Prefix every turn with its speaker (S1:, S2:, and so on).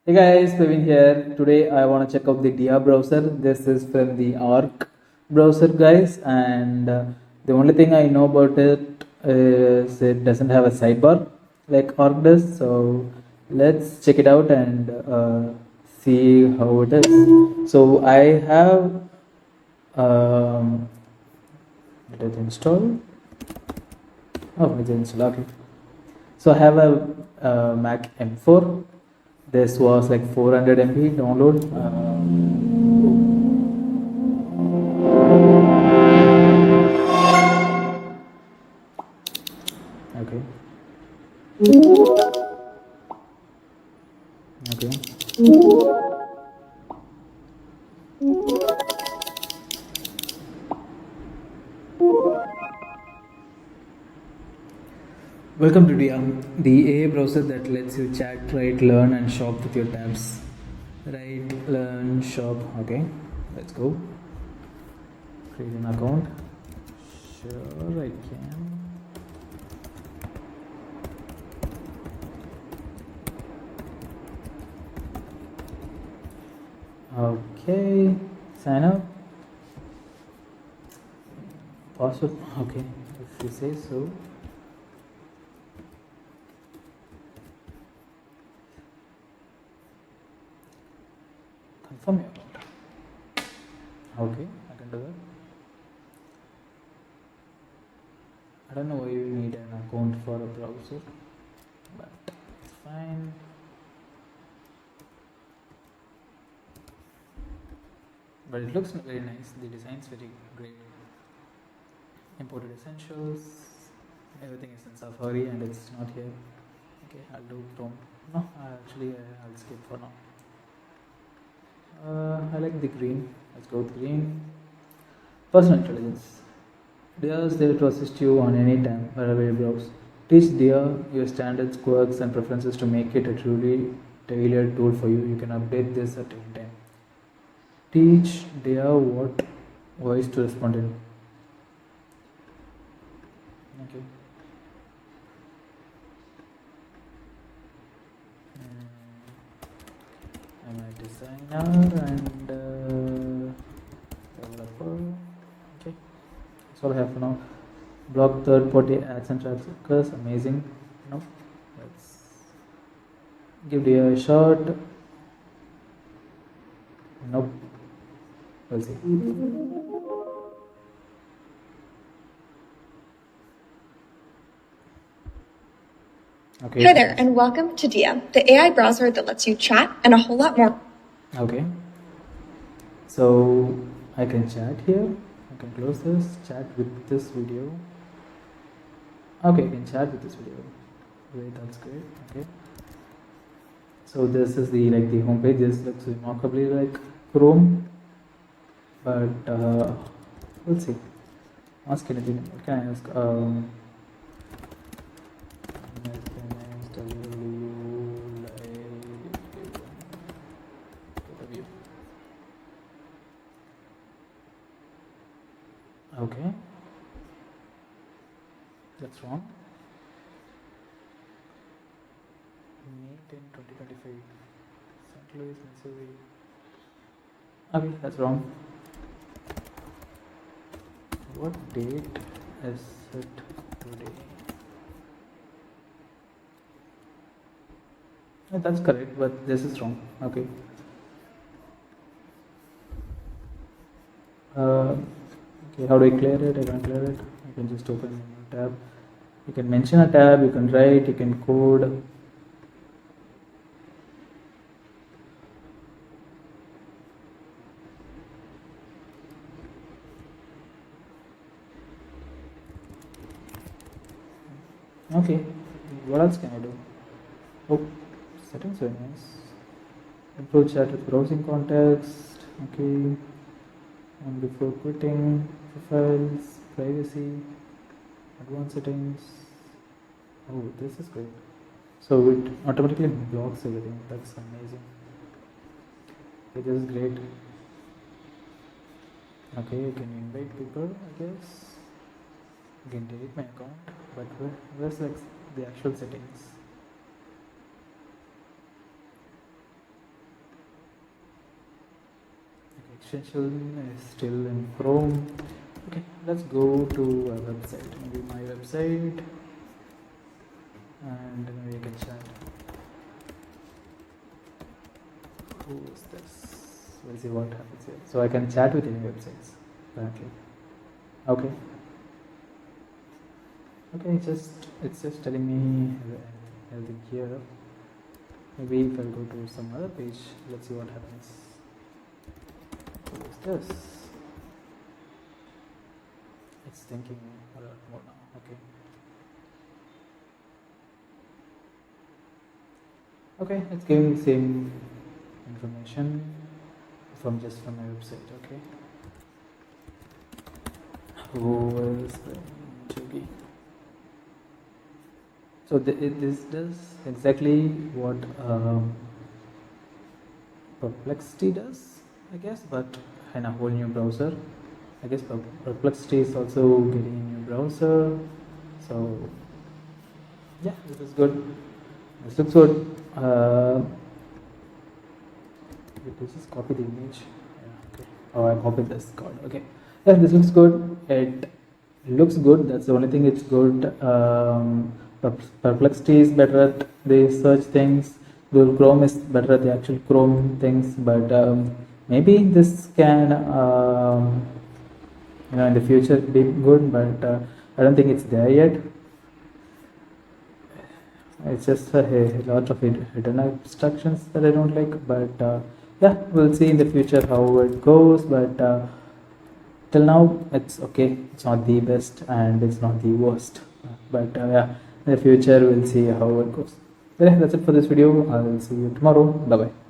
S1: Hey guys, Praveen here. Today I want to check out the Dia browser. This is from the Arc browser, guys, and the only thing I know about it is it doesn't have a sidebar like Arc does. So let's check it out and see how it is. So I have did it install? Oh, it's installed. Okay. So I have a Mac M4. This was like 400 MB download. Okay. Okay. Welcome to the AA browser that lets you chat, write, learn, and shop with your tabs. Write, learn, shop. Okay, let's go. Create an account. Sure, I can. Okay, sign up. Password. Okay, if you say so. Confirm your account. Okay, I can do that. I don't know why you need an account for a browser, but it's fine. But it looks very nice. The design is very great. Imported essentials. Everything is in Safari and it's not here. Okay, I'll do Chrome. No, actually I'll skip for now. I like the green. Let's go with green. Personal intelligence. Dia is there to assist you on any time wherever you browse. Teach Dia your standards, quirks, and preferences to make it a truly tailored tool for you. You can update this at any time. Teach Dia what voice to respond in. Okay. I'm a designer and developer. Okay, that's all I have for now. Block third-party ads and trackers. Amazing. No, let's give it a shot. Nope. We'll see. Okay.
S2: Hi there, and welcome to Dia, the AI browser that lets you chat and a whole lot more.
S1: Okay. So I can chat here. I can close this. Chat with this video. Okay, I can chat with this video. Great, that's great. Okay. So this is the home page. This looks remarkably like Chrome, but we'll see. Ask anything. What can I ask? Okay, that's wrong. May 10, 2025, St. Louis, Missouri. Okay, that's wrong. What date is it today? Yeah, that's correct, but this is wrong. Okay. Okay, how do I clear it? I can clear it. I can just open a new tab. You can mention a tab, you can write, you can code. Okay, what else can I do? Oh, settings are nice. Improve chat with browsing context. Okay. And before quitting, profiles, privacy, advanced settings. Oh, this is great. So it automatically blocks everything. That's amazing. Okay, this is great. Okay, you can invite people, I guess. You can delete my account, but where's like the actual settings? extension is still in Chrome. Okay, let's go to a website, maybe my website, and maybe I can chat. Who is this? We'll see what happens here. So I can chat with any websites apparently. Okay. Okay, it's just telling me everything here. Maybe if I go to some other page, let's see what happens. What is this? It's thinking a lot more now. Okay. Okay, it's giving the same information from my website. Okay. Who is Jogi? So this does exactly what Perplexity does, I guess, but in a whole new browser. I guess Perplexity is also getting a new browser. So yeah, this is good. This looks good. Let's just copy the image. Yeah, okay. Oh, I copied this code. Okay. Yeah, this looks good. It looks good. That's the only thing. It's good. Perplexity is better at the search things. Google Chrome is better at the actual Chrome things. But maybe this can, in the future be good. But I don't think it's there yet. It's just a lot of hidden abstractions that I don't like. But yeah, we'll see in the future how it goes. But till now, it's okay. It's not the best and it's not the worst. But yeah, in the future, we'll see how it goes. Yeah, that's it for this video. I'll see you tomorrow. Bye bye.